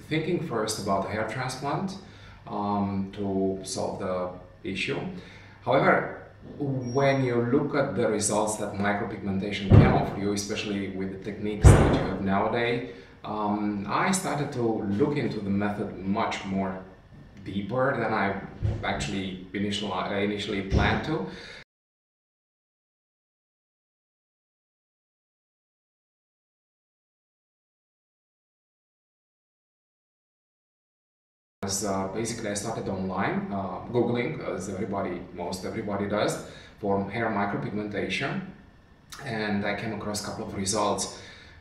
thinking first about a hair transplant to solve the issue. However, when you look at the results that micropigmentation can offer you, especially with the techniques that you have nowadays, I started to look into the method much more deeper than I actually initially planned to. Basically, I started online, Googling, as most everybody does, for hair micropigmentation, and I came across a couple of results.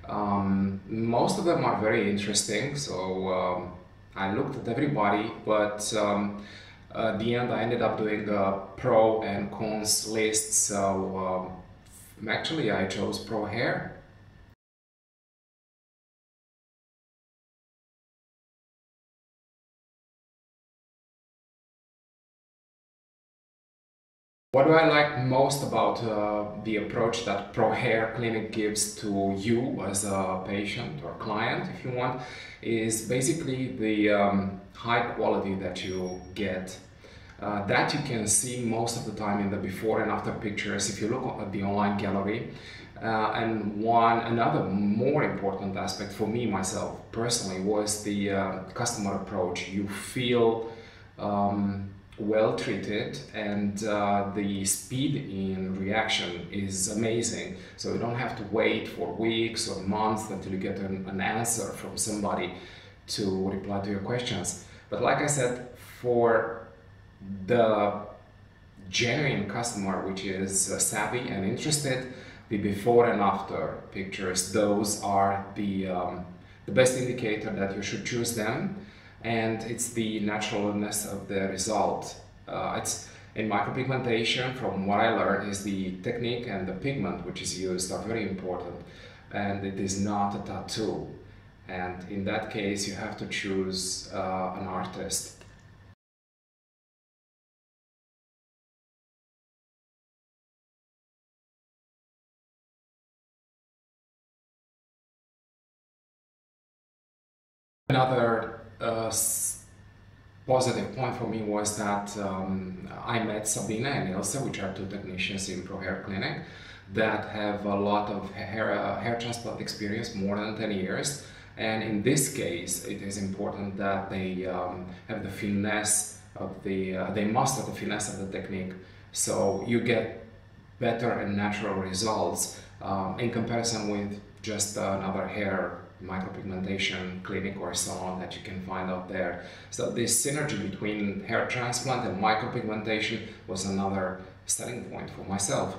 Most of them are very interesting, so I looked at everybody, but at the end I ended up doing a pro and cons list, so actually I chose Pro Hair. What do I like most about the approach that Prohairclinic gives to you as a patient or client, if you want, is basically the high quality that you get. That you can see most of the time in the before and after pictures if you look at the online gallery. And another more important aspect for me, myself, personally, was the customer approach. You feel well treated, and the speed in reaction is amazing. So you don't have to wait for weeks or months until you get an answer from somebody to reply to your questions. But like I said, for the genuine customer, which is savvy and interested, the before and after pictures, those are the best indicator that you should choose them. And it's the naturalness of the result. It's in micropigmentation, from what I learned, is the technique and the pigment which is used are very important, and it is not a tattoo. And in that case, you have to choose an artist. Another positive point for me was that I met Sabina and Ilse, which are two technicians in Prohairclinic that have a lot of hair transplant experience, more than 10 years. And in this case, it is important that they have the finesse of they master the finesse of the technique. So you get better and natural results in comparison with just another hair micropigmentation clinic or salon that you can find out there. So this synergy between hair transplant and micropigmentation was another selling point for myself.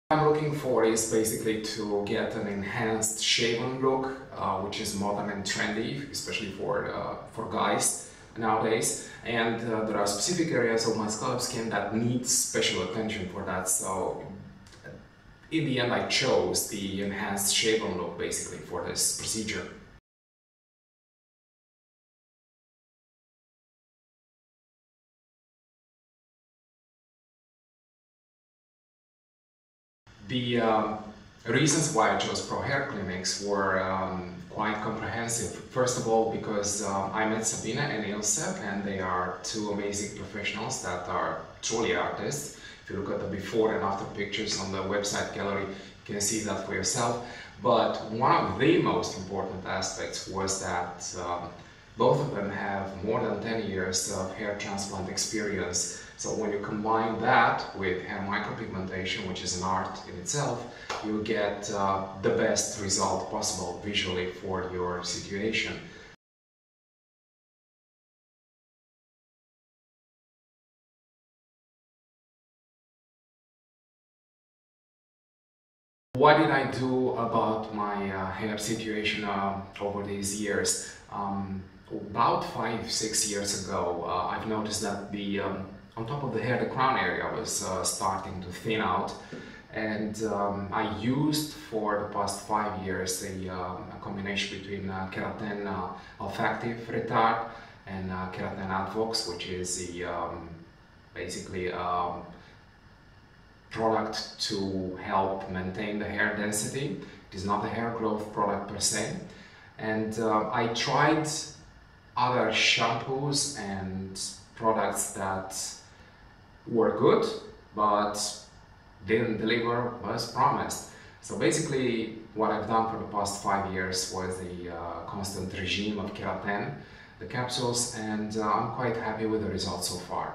What I'm looking for is basically to get an enhanced shaven look, which is modern and trendy, especially for guys nowadays. And there are specific areas of my scalp skin that need special attention for that. So in the end, I chose the enhanced shaven look basically for this procedure. The reasons why I chose Prohairclinics were quite comprehensive. First of all, because I met Sabina and Ilse, and they are two amazing professionals that are truly artists. If you look at the before and after pictures on the website gallery, you can see that for yourself. But one of the most important aspects was that both of them have more than 10 years of hair transplant experience. So when you combine that with hair micropigmentation, which is an art in itself, you get the best result possible visually for your situation. What did I do about my hair situation over these years? About 5-6 years ago, I've noticed that on top of the hair, the crown area was starting to thin out, and I used for the past 5 years a combination between keratin olfactive retard and keratin advox, which is the basically product to help maintain the hair density. It is not a hair growth product per se. And I tried other shampoos and products that were good, but didn't deliver as promised. So basically what I've done for the past 5 years was a constant regime of keratin, the capsules, and I'm quite happy with the results so far.